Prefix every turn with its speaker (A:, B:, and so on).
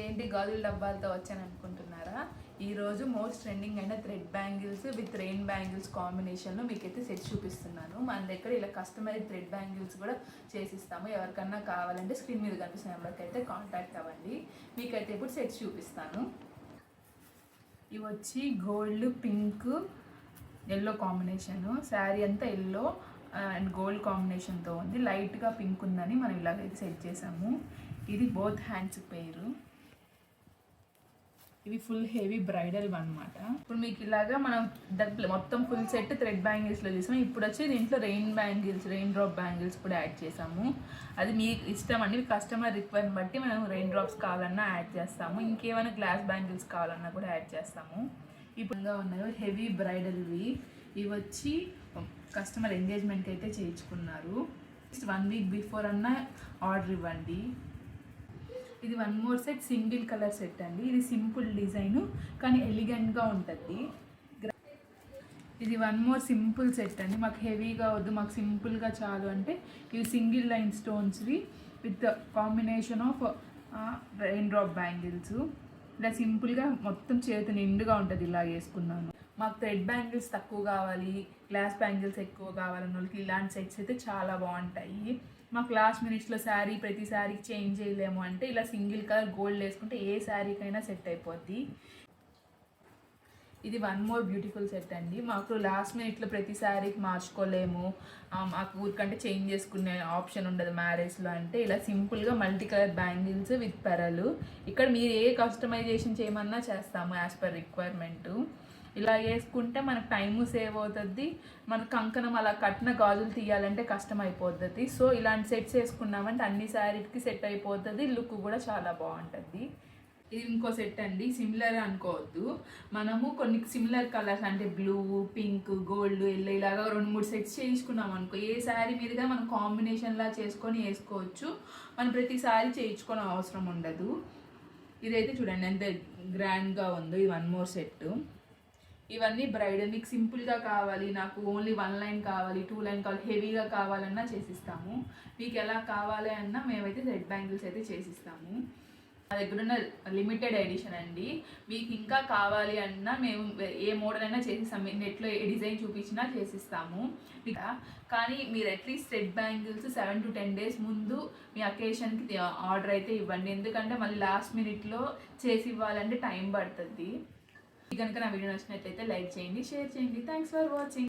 A: ఏంటి గాజుల డబ్బాలతో వచ్చాను అనుకుంటున్నారా? ఈరోజు మోస్ట్ ట్రెండింగ్ అయిన thread bangles with rain bangles కాంబినేషన్లో మీకైతే సెట్ చూపిస్తున్నాను. మన దగ్గర ఇలా కస్టమైజ్ థ్రెడ్ బ్యాంగిల్స్ కూడా చేసిస్తాము. ఎవరికన్నా కావాలంటే స్క్రీన్ మీద కనిపిస్తున్న నెంబర్కి అయితే కాంటాక్ట్ అవ్వండి. మీకైతే ఇప్పుడు సెట్స్ చూపిస్తాను. ఇవి వచ్చి gold, pink, yellow combination. Sari అంతా ఎల్లో అండ్ గోల్డ్ కాంబినేషన్తో ఉంది. లైట్గా పింక్ ఉందని మనం ఇలాగైతే సెట్ చేసాము. ఇది బోత్ హ్యాండ్స్ పేరు. ఇవి ఫుల్ హెవీ బ్రైడల్ అనమాట. ఇప్పుడు మీకు ఇలాగా మనం మొత్తం ఫుల్ సెట్ థ్రెడ్ బ్యాంగిల్స్లో చూసాము. ఇప్పుడు వచ్చి దీంట్లో rain bangles, rain drop bangles కూడా యాడ్ చేసాము. అది మీకు ఇష్టం అండి, కస్టమర్ రిక్వైర్ని బట్టి మనం రెయిన్ డ్రాప్స్ కావాలన్నా యాడ్ చేస్తాము. ఇంకేమైనా గ్లాస్ బ్యాంగిల్స్ కావాలన్నా కూడా యాడ్ చేస్తాము. ఇప్పుడు ఉన్నాయి హెవీ బ్రైడల్వి. ఇవి వచ్చి కస్టమర్ ఎంగేజ్మెంట్కి అయితే చేయించుకున్నారు. 1 వీక్ బిఫోర్ అన్నా ఆర్డర్ ఇవ్వండి. ఇది 1 more set single colour set అండి. ఇది సింపుల్ డిజైను కానీ ఎలిగెంట్గా ఉంటుంది. ఇది 1 మోర్ సింపుల్ సెట్ అండి. మాకు హెవీగా వద్దు, మాకు సింపుల్గా చాలు అంటే ఇవి సింగిల్ లైన్ స్టోన్స్వి with combination of raindrop bangles. ఇలా సింపుల్గా మొత్తం చేతి నిండుగా ఉంటుంది. ఇలా వేసుకున్నాను. మాకు థ్రెడ్ బ్యాంగిల్స్ తక్కువ కావాలి, గ్లాస్ బ్యాంగిల్స్ ఎక్కువ కావాలన్న వాళ్ళకి ఇలాంటి సెట్స్ అయితే చాలా బాగుంటాయి. మాకు లాస్ట్ మినిట్స్లో శారీ ప్రతి శారీకి చేంజ్ చేయలేము అంటే ఇలా సింగిల్ కలర్ గోల్డ్ వేసుకుంటే ఏ శారీకైనా సెట్ అయిపోద్ది. ఇది 1 మోర్ బ్యూటిఫుల్ సెట్ అండి. మాకు లాస్ట్ మినిట్లో ప్రతి శారీకి మార్చుకోలేము, మాకు ఊరికంటే చేంజ్ చేసుకునే ఆప్షన్ ఉండదు మ్యారేజ్లో అంటే ఇలా సింపుల్గా మల్టీ కలర్ బ్యాంగిల్స్ విత్ పెరలు. ఇక్కడ మీరు ఏ కస్టమైజేషన్ చేయమన్నా చేస్తాము యాజ్ పర్ రిక్వైర్మెంటు. ఇలా వేసుకుంటే మనకు టైము సేవ్ అవుతుంది. మన కంకణం అలా కట్టిన గాజులు తీయాలంటే కష్టం అయిపోతుంది. సో ఇలాంటి సెట్స్ వేసుకున్నామంటే అన్ని శారీకి సెట్ అయిపోతుంది, లుక్ కూడా చాలా బాగుంటుంది. ఇది ఇంకో సెట్ అండి. సిమిలర్ అనుకోవద్దు, మనము కొన్ని సిమిలర్ కలర్స్ అంటే బ్లూ, పింక్, గోల్డ్, ఎల్లో ఇలాగా 2-3 సెట్స్ చేయించుకున్నాం అనుకో, ఏ శారీ మీదుగా మనం కాంబినేషన్లా చేసుకొని వేసుకోవచ్చు. మనం ప్రతి శారీ చేయించుకోని అవసరం ఉండదు. ఇదైతే చూడండి ఎంత గ్రాండ్గా ఉందో. ఇది 1 మోర్ సెట్. ఇవన్నీ బ్రైడల్. మీకు సింపుల్గా కావాలి, నాకు ఓన్లీ 1 లైన్ కావాలి, 2 లైన్ కావాలి, హెవీగా కావాలన్నా చేసిస్తాము. మీకు ఎలా కావాలి అన్నా మేమైతే థ్రెడ్ బ్యాంగిల్స్ అయితే చేసిస్తాము. మా దగ్గర ఉన్న లిమిటెడ్ ఎడిషన్ అండి. మీకు ఇంకా కావాలి అన్నా మేము ఏ మోడల్ అయినా చేసిస్తాము. నెట్లో ఏ డిజైన్ చూపించినా చేసిస్తాము. కానీ మీరు at least thread bangles 7 to 10 days ముందు మీ అకేషన్కి ఆర్డర్ అయితే ఇవ్వండి. ఎందుకంటే మళ్ళీ లాస్ట్ మినిట్లో చేసి ఇవ్వాలంటే టైం పడుతుంది. కనుక నా వీడియో నచ్చినట్లయితే లైక్ చేయండి, షేర్ చేయండి. Thanks for watching.